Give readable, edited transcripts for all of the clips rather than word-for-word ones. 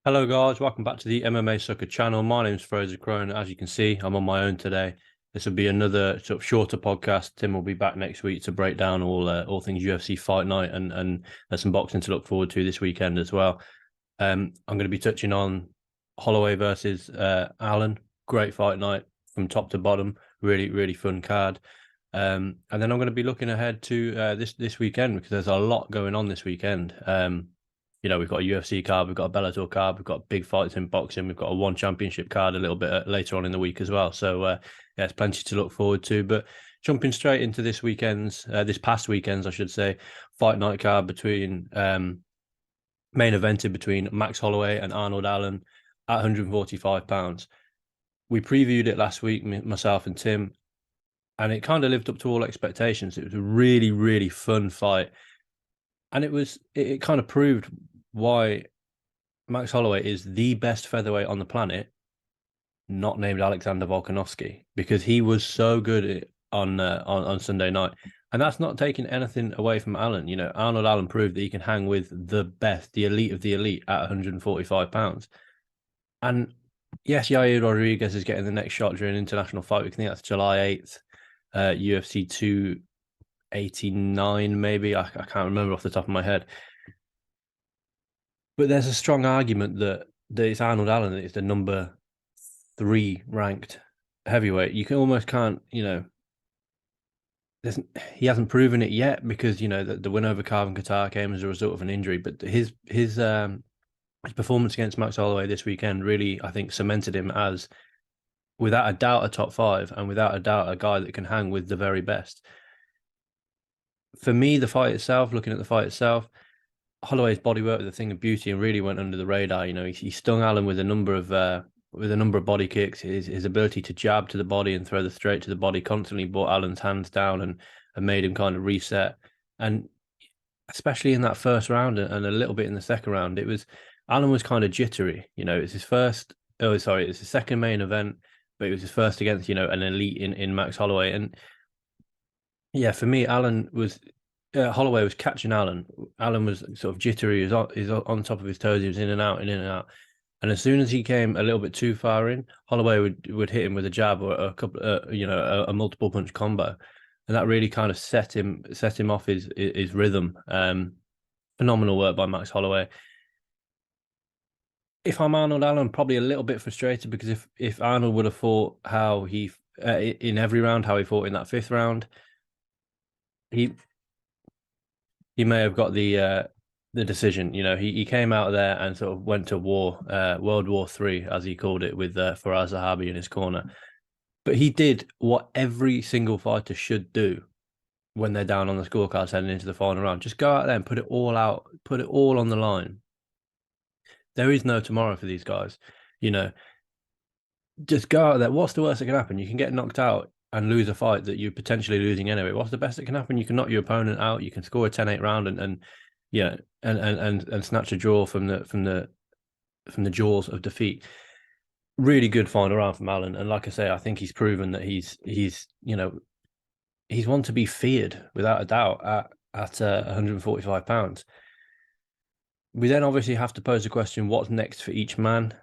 Hello guys, welcome back to the MMA Sucker channel. My name's Frazer Krohn. As you can see, I'm on my own today. This will be another sort of shorter podcast. Tim will be back next week to break down all things UFC Fight Night and there's some boxing to look forward to this weekend as well. I'm going to be touching on Holloway versus Allen. Great fight night from top to bottom. Really, really fun card. And then I'm going to be looking ahead to this weekend because there's a lot going on this weekend. We've got a UFC card, we've got a Bellator card, we've got big fights in boxing, we've got a one championship card a little bit later on in the week as well. So it's plenty to look forward to. But jumping straight into this past weekend's, I should say, fight night card between main evented between Max Holloway and Arnold Allen at 145 pounds. We previewed it last week, myself and Tim, and it kind of lived up to all expectations. It was a really, really fun fight. And it kind of proved why Max Holloway is the best featherweight on the planet, not named Alexander Volkanovski, because he was so good on Sunday night. And that's not taking anything away from Allen. You know, Arnold Allen proved that he can hang with the best, the elite of the elite at 145 pounds. And yes, Yair Rodriguez is getting the next shot during an international fight. We think that's July 8th, UFC 289, maybe. I can't remember off the top of my head. But there's a strong argument that it's Arnold Allen that is the number 3 ranked heavyweight. You can almost can't, he hasn't proven it yet because the win over Carvin Qatar came as a result of an injury. But his performance against Max Holloway this weekend really, I think, cemented him as, without a doubt, a top 5 and without a doubt a guy that can hang with the very best. For me, looking at the fight itself, Holloway's bodywork was a thing of beauty and really went under the radar. You know, he stung Allen with a number of body kicks. His ability to jab to the body and throw the straight to the body constantly brought Allen's hands down and made him kind of reset. And especially in that first round and a little bit in the second round, Allen was kind of jittery. You know, it's his second main event, but it was his first against, an elite in Max Holloway. And yeah, for me, Holloway was catching Allen. Allen was sort of jittery. He was on top of his toes. He was in and out, in and out. And as soon as he came a little bit too far in, Holloway would hit him with a jab or a couple, a multiple punch combo, and that really kind of set him off his rhythm. Phenomenal work by Max Holloway. If I'm Arnold Allen, I'm probably a little bit frustrated because if Arnold would have fought how he in every round, how he fought in that 5th round, he may have got the decision. You know, he came out there and sort of went to war, World War III, as he called it, with Faraz Zahabi in his corner. But he did what every single fighter should do when they're down on the scorecards heading into the final round. Just go out there and put it all out, put it all on the line. There is no tomorrow for these guys. You know, just go out there. What's the worst that can happen? You can get knocked out and lose a fight that you're potentially losing anyway. What's the best that can happen? You can knock your opponent out. You can score a 10-8 round and snatch a draw from the jaws of defeat. Really good final round from Allen. And like I say, I think he's proven that he's one to be feared without a doubt at 145 pounds. We then obviously have to pose the question, what's next for each man?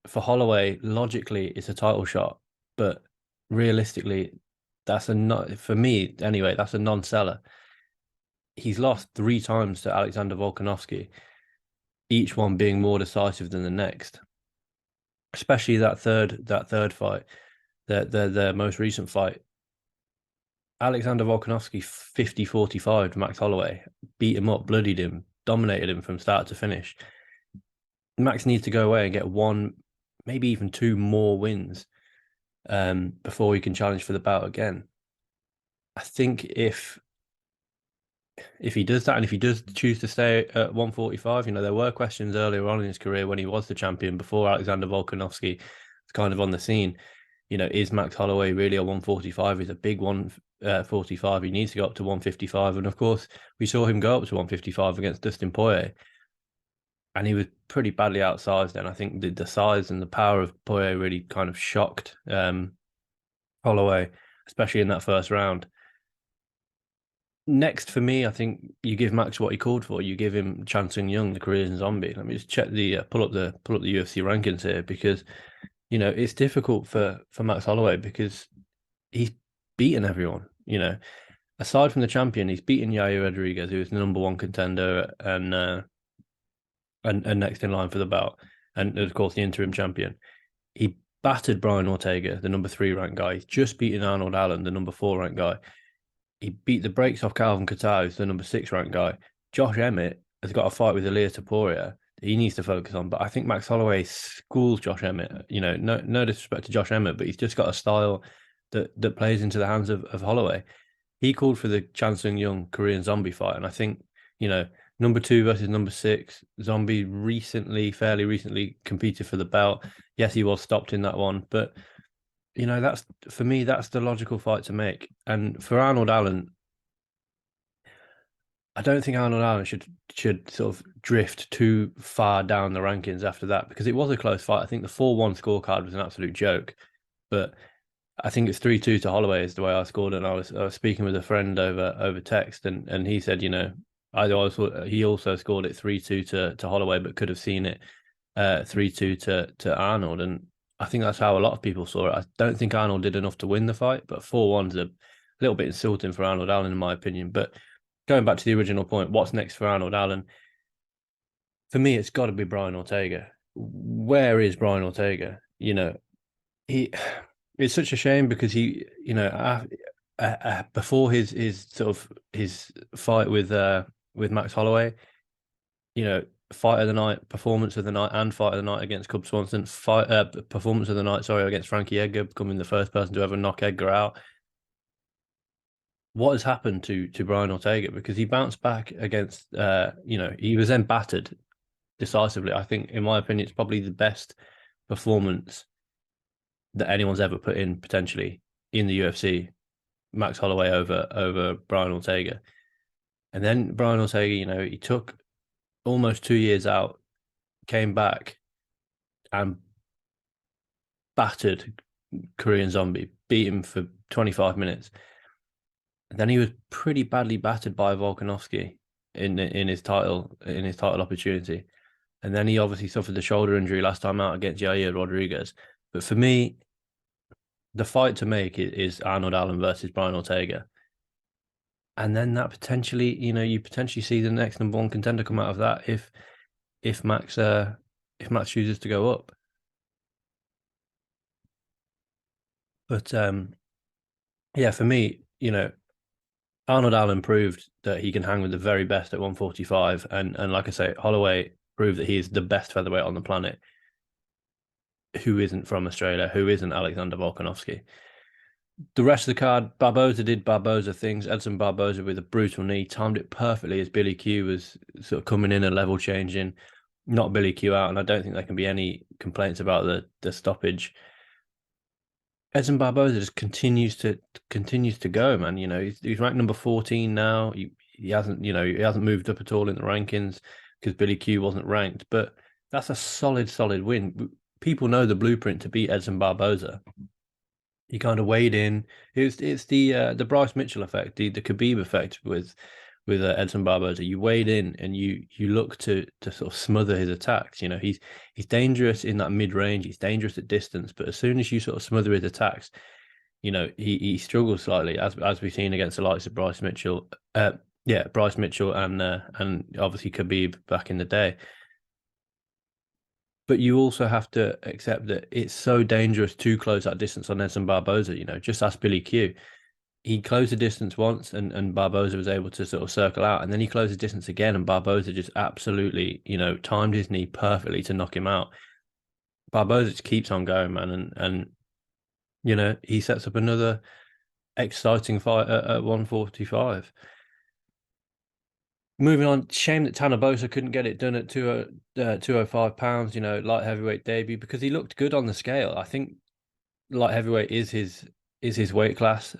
For Holloway, logically, it's a title shot, but realistically, for me anyway, that's a non-seller. He's lost 3 times to Alexander Volkanovski, each one being more decisive than the next. Especially that third fight, the most recent fight. Alexander Volkanovski 50-45 Max Holloway, beat him up, bloodied him, dominated him from start to finish. Max needs to go away and get 1, maybe even 2 more wins before he can challenge for the bout again. I think if he does that, and if he does choose to stay at 145, there were questions earlier on in his career when he was the champion before Alexander Volkanovski was kind of on the scene. Is Max Holloway really a 145? He's a big 145. He needs to go up to 155. And of course, we saw him go up to 155 against Dustin Poirier. And he was pretty badly outsized then. I think the size and the power of Poirier really kind of shocked Holloway, especially in that first round. Next for me, I think you give Max what he called for. You give him Chan Sung Young, the Korean zombie. Let me just check the pull up the UFC rankings here, because it's difficult for Max Holloway because he's beaten everyone. Aside from the champion, he's beaten Yair Rodriguez, who is the number one contender and next in line for the belt, and of course the interim champion. He battered Brian Ortega, the number three ranked guy. He's just beaten Arnold Allen, the number four ranked guy. He beat the brakes off Calvin Kattar, who's the number six ranked guy. Josh Emmett has got a fight with Ilia Topuria he needs to focus on. But I think Max Holloway schools Josh Emmett. No disrespect to Josh Emmett, but he's just got a style that plays into the hands of Holloway. He called for the Chan Sung Young Korean zombie fight, and I think number two versus number six. Zombie fairly recently competed for the belt. Yes, he was stopped in that one, but that's for me, that's the logical fight to make. And for Arnold Allen, I don't think Arnold Allen should sort of drift too far down the rankings after that, because it was a close fight. I think the 4-1 scorecard was an absolute joke, but I think it's 3-2 to Holloway is the way I scored it. And I was speaking with a friend over text, and he said, he also scored it 3-2 to Holloway, but could have seen it 3-2 to Arnold. And I think that's how a lot of people saw it. I don't think Arnold did enough to win the fight, but 4-1's a little bit insulting for Arnold Allen, in my opinion. But going back to the original point, what's next for Arnold Allen? For me, it's got to be Brian Ortega. Where is Brian Ortega? He. It's such a shame because he, before his sort of his fight with Max Holloway, fight of the night, performance of the night, and fight of the night against Cub Swanson, performance of the night, sorry, against Frankie Edgar, becoming the first person to ever knock Edgar out. What has happened to Brian Ortega? Because he bounced back against, he was then battered decisively. I think, in my opinion, it's probably the best performance that anyone's ever put in potentially in the UFC. Max Holloway over Brian Ortega. And then Brian Ortega, he took almost 2 years out, came back and battered Korean Zombie, beat him for 25 minutes. And then he was pretty badly battered by Volkanovski in his title opportunity. And then he obviously suffered the shoulder injury last time out against Yair Rodriguez. But for me, the fight to make is Arnold Allen versus Brian Ortega. And then that potentially, you potentially see the next number one contender come out of that if Max chooses to go up. But yeah, for me, Arnold Allen proved that he can hang with the very best at 145, and like I say, Holloway proved that he is the best featherweight on the planet, who isn't from Australia, who isn't Alexander Volkanovski. The rest of the card, Barboza did Barboza things. Edson Barboza with a brutal knee, timed it perfectly as Billy Q was sort of coming in and level changing, knocked Billy Q out, and I don't think there can be any complaints about the stoppage. Edson Barboza just continues to go, man. He's ranked number 14 now. He hasn't moved up at all in the rankings because Billy Q wasn't ranked, but that's a solid win. People know the blueprint to beat Edson Barboza. He kind of weighed in. It's the Bryce Mitchell effect, the Khabib effect with Edson Barboza. You weighed in and you look to sort of smother his attacks. He's dangerous in that mid range. He's dangerous at distance, but as soon as you sort of smother his attacks, he struggles slightly, as we've seen against the likes of Bryce Mitchell. Bryce Mitchell and obviously Khabib back in the day. But you also have to accept that it's so dangerous to close that distance on Edson Barboza. Just ask Billy Q. He closed the distance once and Barboza was able to sort of circle out. And then he closed the distance again and Barboza just absolutely, timed his knee perfectly to knock him out. Barboza just keeps on going, man. And he sets up another exciting fight at 145. Moving on, shame that Tanner Boser couldn't get it done at 205 pounds, light heavyweight debut, because he looked good on the scale. I think light heavyweight is his weight class.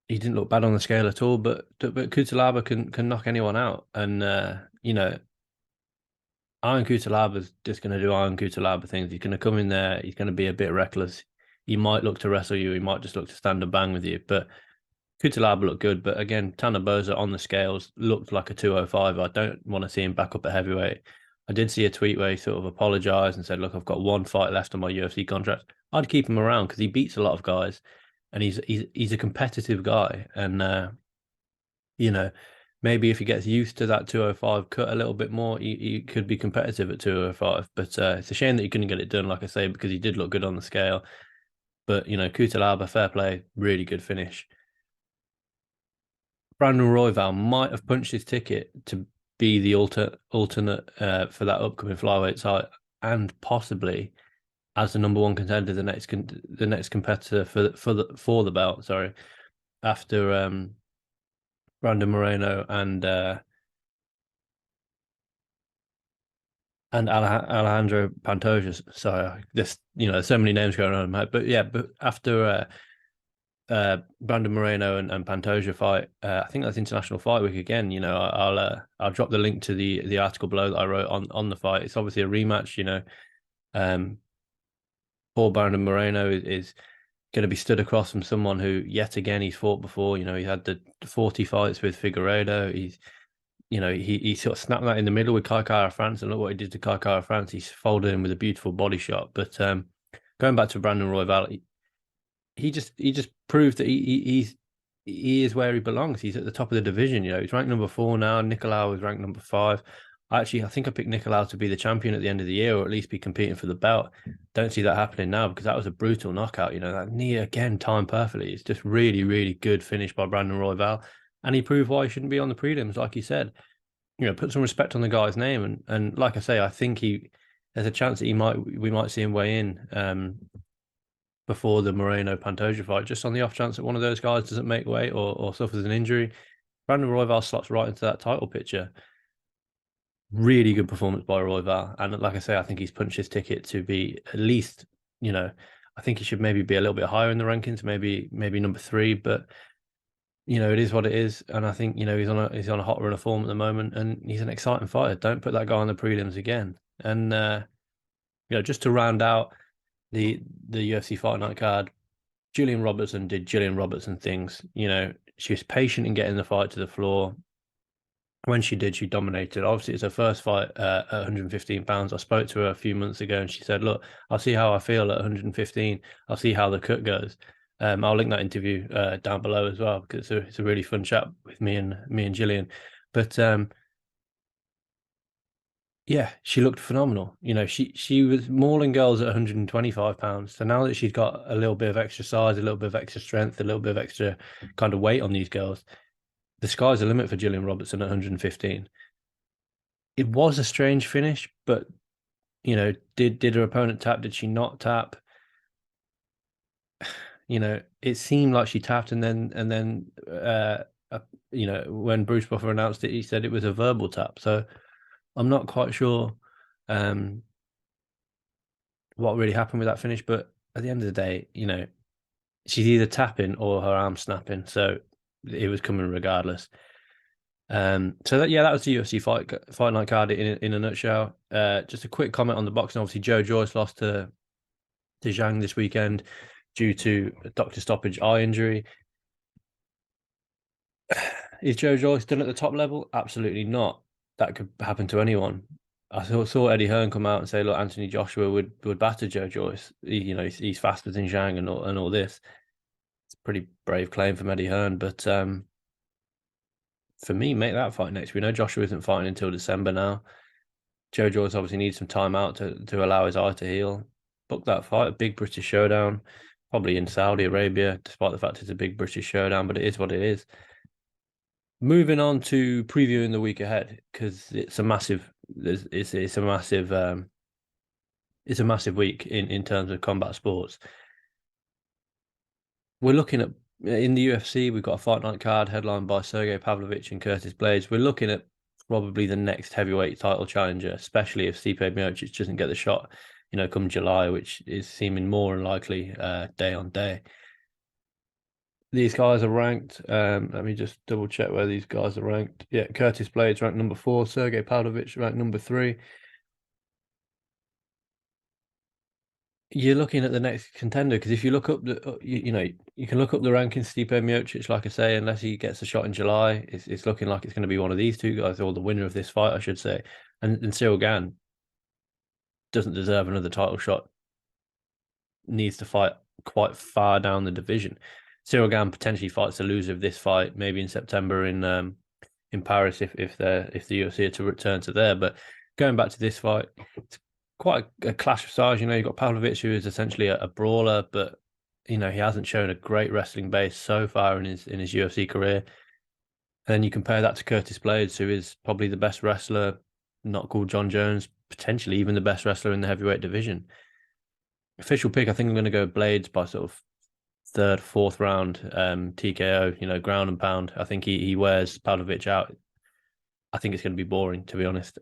He didn't look bad on the scale at all, but Kutalaba can knock anyone out. And Iron Kutalaba's just going to do Iron Kutalaba things. He's going to come in there. He's going to be a bit reckless. He might look to wrestle you. He might just look to stand and bang with you. But Kutalaba looked good, but again, Tanner Boza on the scales looked like a 205. I don't want to see him back up at heavyweight. I did see a tweet where he sort of apologized and said, "Look, I've got one fight left on my UFC contract." I'd keep him around because he beats a lot of guys, and he's a competitive guy. And you know, maybe if he gets used to that 205 cut a little bit more, he could be competitive at 205. But it's a shame that he couldn't get it done, like I say, because he did look good on the scale. But Kutalaba, fair play, really good finish. Brandon Royval might have punched his ticket to be the alternate for that upcoming flyweight fight, and possibly as the number one contender, the next competitor for the belt. Sorry, after Brandon Moreno and Alejandro Pantoja. Sorry, this so many names going on, mate. But yeah, but after Brandon Moreno and Pantoja fight. I think that's International Fight Week again. I'll drop the link to the article below that I wrote on the fight. It's obviously a rematch. Um, Poor Brandon Moreno is going to be stood across from someone who, yet again, he's fought before. He had the 40 fights with Figueiredo. He sort of snapped that in the middle with Kai France, and look what he did to Kai France. He's folded him with a beautiful body shot. But going back to Brandon Royval, he just proved that he is where he belongs. He's at the top of the division. He's ranked number 4 now. Nicolau is ranked number 5. I think I picked Nicolau to be the champion at the end of the year, or at least be competing for the belt. Don't see that happening now because that was a brutal knockout. That knee again timed perfectly. It's just really, really good finish by Brandon Royval, and he proved why he shouldn't be on the prelims, like he said. Put some respect on the guy's name, and like I say, I think there's a chance that we might see him weigh in before the Moreno Pantoja fight, just on the off chance that one of those guys doesn't make weight or suffers an injury. Brandon Royval slots right into that title picture. Really good performance by Royval, and like I say, I think he's punched his ticket to be at least, I think he should maybe be a little bit higher in the rankings, maybe number 3, but it is what it is, and I think he's on a hot run of form at the moment, and he's an exciting fighter. Don't put that guy on the prelims again. And just to round out the UFC Fight Night card, Gillian Robertson did Gillian Robertson things. She was patient in getting the fight to the floor. When she did, she dominated. Obviously, it's her first fight at 115 pounds. I spoke to her a few months ago, and she said, "Look, I'll see how I feel at 115. I'll see how the cut goes." I'll link that interview down below as well because it's a really fun chat with me and Gillian. But yeah, she looked phenomenal. She was mauling girls at 125 pounds. So now that she's got a little bit of extra size, a little bit of extra strength, a little bit of extra kind of weight on these girls, the sky's the limit for Gillian Robertson at 115. It was a strange finish, but did her opponent tap? Did she not tap? It seemed like she tapped, and then when Bruce Buffer announced it, he said it was a verbal tap. So I'm not quite sure what really happened with that finish, but at the end of the day, she's either tapping or her arm snapping, so it was coming regardless. That was the UFC fight night card in a nutshell. Just a quick comment on the boxing. Obviously, Joe Joyce lost to Zhang this weekend due to a doctor stoppage eye injury. Is Joe Joyce still at the top level? Absolutely not. That could happen to anyone. I saw Eddie Hearn come out and say, "Look, Anthony Joshua would batter Joe Joyce. He's faster than Zhang and all this." It's a pretty brave claim from Eddie Hearn, but for me, make that fight next. We know Joshua isn't fighting until December now. Joe Joyce obviously needs some time out to allow his eye to heal. Book that fight, a big British showdown, probably in Saudi Arabia, despite the fact it's a big British showdown, but it is what it is. Moving on to previewing the week ahead, because it's a massive week in terms of combat sports. We're looking at, in the UFC, we've got a fight night card headlined by Sergei Pavlovich and Curtis Blaydes. We're looking at probably the next heavyweight title challenger, especially if Stipe Miocic doesn't get the shot, come July, which is seeming more unlikely day on day. These guys are ranked. Let me just double check where these guys are ranked. Yeah, Curtis Blaydes ranked number 4, Sergei Pavlovich ranked number 3. you're looking at the next contender, because if you look up the you can look up the rankings. Stipe Miocic, like I say, unless he gets a shot in July, it's looking like it's going to be one of these two guys, or the winner of this fight, I should say. And Cyril Gane doesn't deserve another title shot. Needs to fight quite far down the division. Cyril Gane potentially fights the loser of this fight, maybe in September in Paris, if the UFC are to return to there. But going back to this fight, it's quite a clash of styles. You've got Pavlovich, who is essentially a brawler, but he hasn't shown a great wrestling base so far in his UFC career. And then you compare that to Curtis Blaydes, who is probably the best wrestler, not called John Jones, potentially even the best wrestler in the heavyweight division. Official pick, I think I'm going to go Blaydes by sort of third, fourth round, TKO, ground and pound. I think he wears Pavlovich out. I think it's going to be boring, to be honest.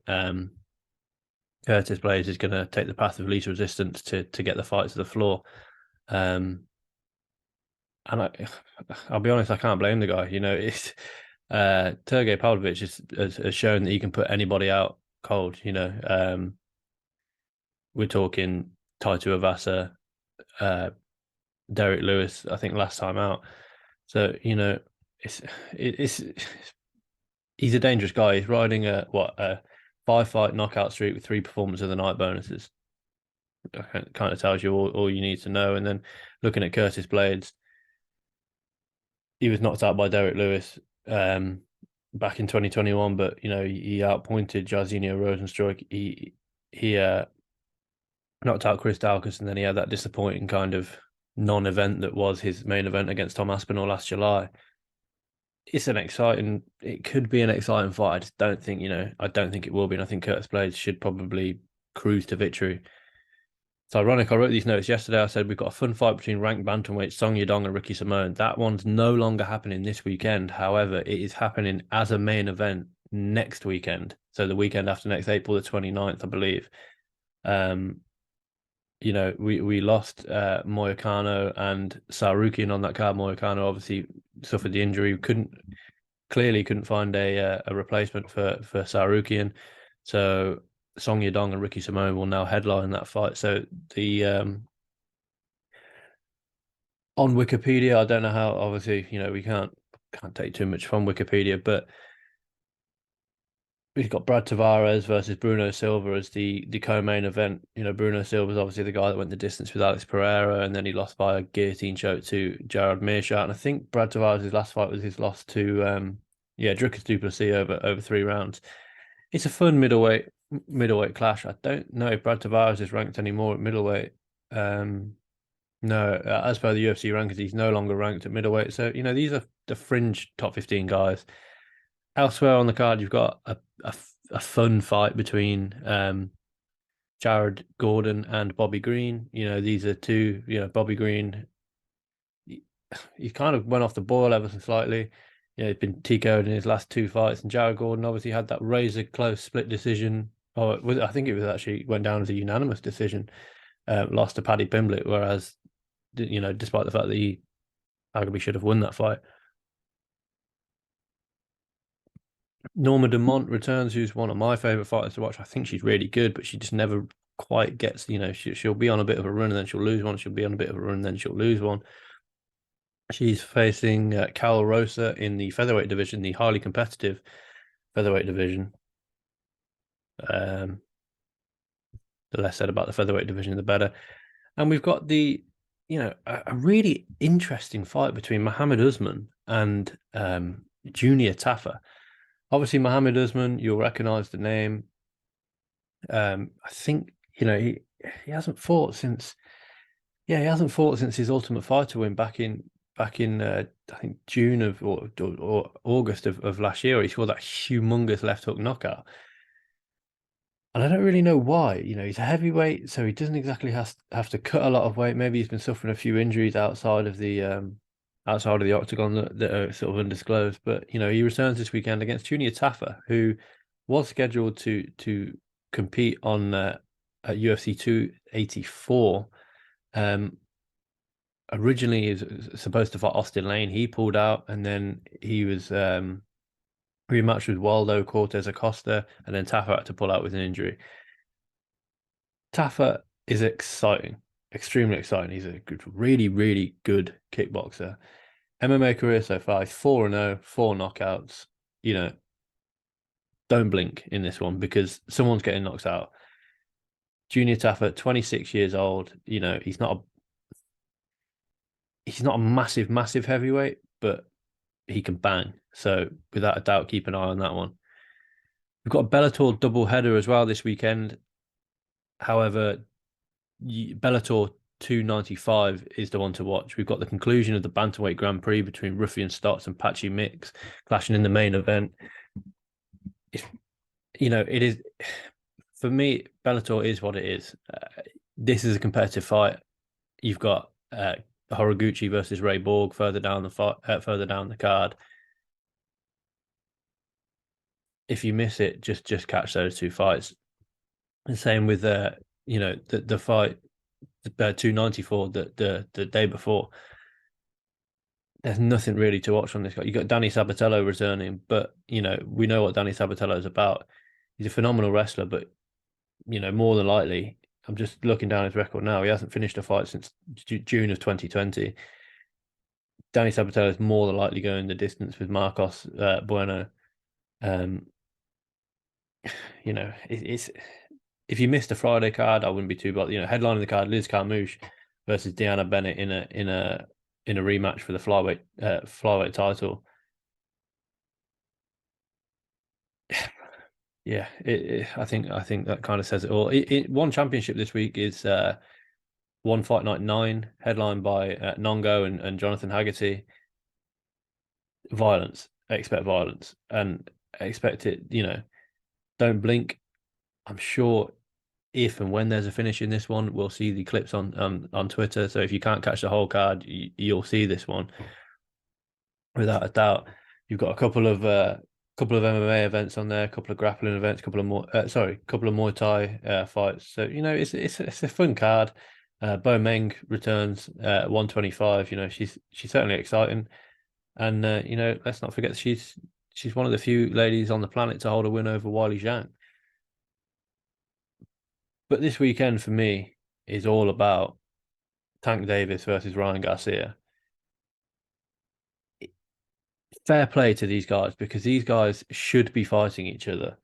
Curtis Blaydes is going to take the path of least resistance to get the fight to the floor. And I'll be honest, I can't blame the guy. It's Sergei Pavlovich has shown that he can put anybody out cold. We're talking Taito Avasa, Derek Lewis, I think last time out. So it's he's a dangerous guy. He's riding a 5-fight knockout streak with 3 performance of the night bonuses. Kind of tells you all you need to know. And then looking at Curtis Blaydes, he was knocked out by Derek Lewis back in 2021, but he outpointed Jairzinho Rosenstruik. He knocked out Chris Daukaus, and then he had that disappointing kind of non-event that was his main event against Tom Aspinall last July. It could be an exciting fight. I just don't think, I don't think it will be. And I think Curtis Blaydes should probably cruise to victory. It's ironic. I wrote these notes yesterday. I said we've got a fun fight between ranked bantamweights Song Yadong and Ricky Simone. That one's no longer happening this weekend. However, it is happening as a main event next weekend. So the weekend after next, April the 29th, I believe. We lost Moyakano and Sarukian on that card. Moyakano obviously suffered the injury. Clearly couldn't find a replacement for Sarukian. So Song Yadong and Ricky Simone will now headline that fight. So the on Wikipedia, I don't know how. Obviously, we can't take too much from Wikipedia, but we've got Brad Tavares versus Bruno Silva as the co-main event. Bruno Silva is obviously the guy that went the distance with Alex Pereira, and then he lost by a guillotine choke to Jared Meerschaert. And I think Brad Tavares' last fight was his loss to Dricus du Plessis over 3 rounds. It's a fun middleweight clash. I don't know if Brad Tavares is ranked anymore at middleweight. No, as per the UFC rankings, he's no longer ranked at middleweight. So these are the fringe top 15 guys. Elsewhere on the card, you've got a fun fight between Jared Gordon and Bobby Green. These are two. Bobby Green, he kind of went off the boil ever so slightly. He's been TKO'd in his last 2 fights, and Jared Gordon obviously had that razor close split decision. I think it was actually went down as a unanimous decision. Lost to Paddy Pimblett, whereas despite the fact that he arguably should have won that fight. Norma Dumont returns, who's one of my favorite fighters to watch. I think she's really good, but she just never quite gets. She'll be on a bit of a run and then she'll lose one. She'll be on a bit of a run and then she'll lose one. She's facing Carol Rosa in the featherweight division, the highly competitive featherweight division. The less said about the featherweight division, the better. And we've got a really interesting fight between Mohammed Usman and Junior Tafa. Obviously, Mohammed Usman, you'll recognize the name. I think he hasn't fought since. Yeah, he hasn't fought since his Ultimate Fighter win back in I think June or August of last year. He scored that humongous left hook knockout. And I don't really know why. He's a heavyweight, so he doesn't exactly have to cut a lot of weight. Maybe he's been suffering a few injuries outside of the octagon that are sort of undisclosed. But he returns this weekend against Junior Tafa, who was scheduled to compete on at UFC 284. Originally, he was supposed to fight Austin Lane. He pulled out, and then he was rematched with Waldo Cortez Acosta, and then Tafa had to pull out with an injury. Tafa is exciting. extremely exciting. He's a good, really, really good kickboxer. MMA career so far, he's 4-0, 4 knockouts. You know, don't blink in this one because someone's getting knocked out. Junior Taffa, 26 years old. You know, he's not a massive, massive heavyweight, but he can bang. So without a doubt, keep an eye on that one. We've got a Bellator double header as well this weekend. However, Bellator 295 is the one to watch. We've got the conclusion of the bantamweight Grand Prix between Ruffian Stotts and Patchy Mix clashing in the main event. It's, it is, for me, Bellator is what it is. This is a competitive fight. You've got Horiguchi versus Ray Borg further down the card. If you miss it, just catch those two fights. The same with the fight 294 the day before. There's nothing really to watch on this guy. You got Danny Sabatello returning, but we know what Danny Sabatello is about. He's a phenomenal wrestler, but more than likely, I'm just looking down his record now. He hasn't finished a fight since June of 2020. Danny Sabatello is more than likely going the distance with Marcos Bueno. It's if you missed the Friday card, I wouldn't be too bothered. Headlining the card, Liz Carmouche versus Deanna Bennett in a rematch for the flyweight title. Yeah, I think that kind of says it all. One championship this week is One Fight Night 9, headlined by Nongo and Jonathan Haggerty. Violence, expect violence, and expect it. Don't blink. I'm sure if and when there's a finish in this one, we'll see the clips on Twitter. So if you can't catch the whole card, you'll see this one without a doubt. You've got a couple of MMA events on there, a couple of grappling events, couple of Muay Thai fights. So it's a fun card. Bo Meng returns 125. She's certainly exciting, and let's not forget she's one of the few ladies on the planet to hold a win over Wiley Zhang. But this weekend for me is all about Tank Davis versus Ryan Garcia. Fair play to these guys because these guys should be fighting each other.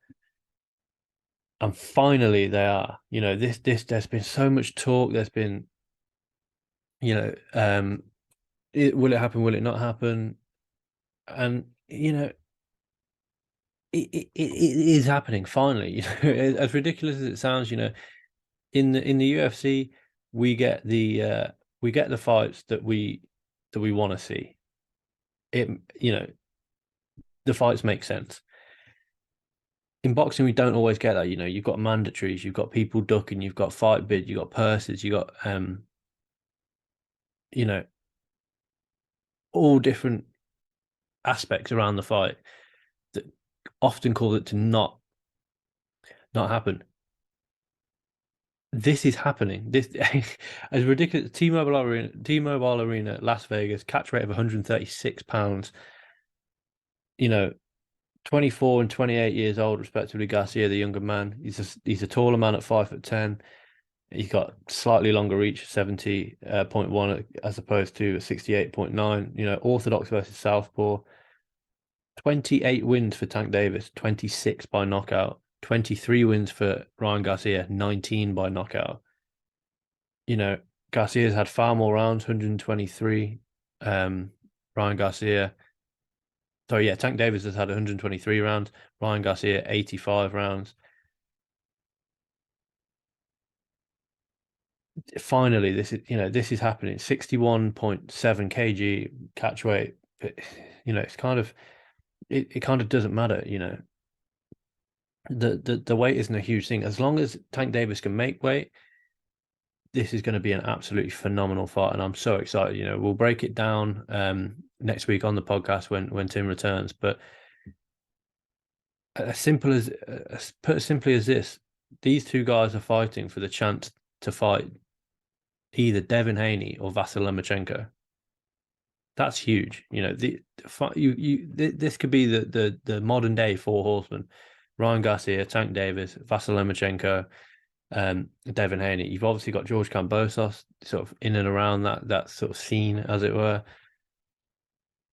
And finally they are. There's been so much talk. There's been, will it happen? Will it not happen? And, it is happening finally. As ridiculous as it sounds, in the UFC, we get the fights that we want to see. The fights make sense. In boxing, we don't always get that. You've got mandatories, you've got people ducking, you've got fight bid, you've got purses, you've got all different aspects around the fight that often cause it to not happen. This is happening. This as ridiculous. T-Mobile Arena, Las Vegas, catch rate of £136. 24 and 28 years old, respectively. Garcia, the younger man, he's a taller man at 5'10". He's got slightly longer reach, 70.1 as opposed to 68.9. Orthodox versus southpaw. 28 wins for Tank Davis, 26 by knockout. 23 wins for Ryan Garcia, 19 by knockout. Garcia's had far more rounds, 123. Ryan Garcia. So yeah, Tank Davis has had 123 rounds. Ryan Garcia, 85 rounds. Finally, this is happening. 61.7 kg catch weight. It's kind of it kind of doesn't matter. The weight isn't a huge thing. As long as Tank Davis can make weight, this is going to be an absolutely phenomenal fight, and I'm so excited. We'll break it down next week on the podcast when Tim returns. But put as simply as this, these two guys are fighting for the chance to fight either Devin Haney or Vasyl Lomachenko. That's huge. This could be the modern day four horsemen: Ryan Garcia, Tank Davis, Vasyl Lomachenko. Devin Haney. You've obviously got George Kambosos sort of in and around that sort of scene, as it were.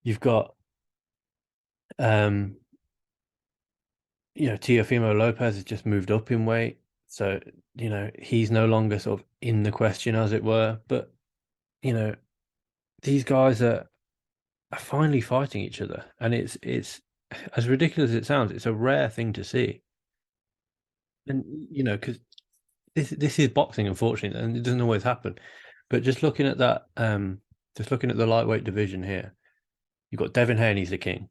You've got Teofimo Lopez has just moved up in weight. So, he's no longer sort of in the question, as it were. But, these guys are finally fighting each other. And it's as ridiculous as it sounds, it's a rare thing to see. And, because this is boxing, unfortunately, and it doesn't always happen. But just looking at that, just looking at the lightweight division here, you've got Devin Haney's the king.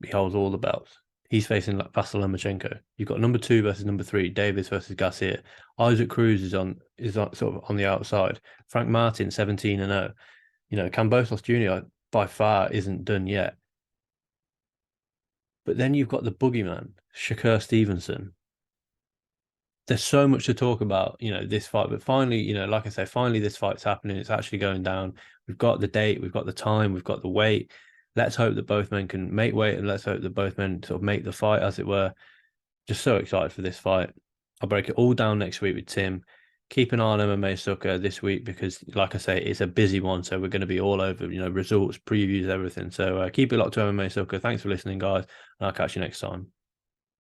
He holds all the belts. He's facing Vasyl Lomachenko. You've got number 2 versus number 3, Davis versus Garcia. Isaac Cruz is sort of on the outside. Frank Martin, 17-0. Kambosos Jr. by far isn't done yet. But then you've got the boogeyman, Shakur Stevenson. There's so much to talk about, this fight. But finally, like I say, finally this fight's happening. It's actually going down. We've got the date, we've got the time, we've got the weight. Let's hope that both men can make weight, and let's hope that both men sort of make the fight, as it were. Just so excited for this fight. I'll break it all down next week with Tim. Keep an eye on MMA Sucker this week because, like I say, it's a busy one. So we're going to be all over, results, previews, everything. So keep it locked to MMA Sucker. Thanks for listening, guys. And I'll catch you next time.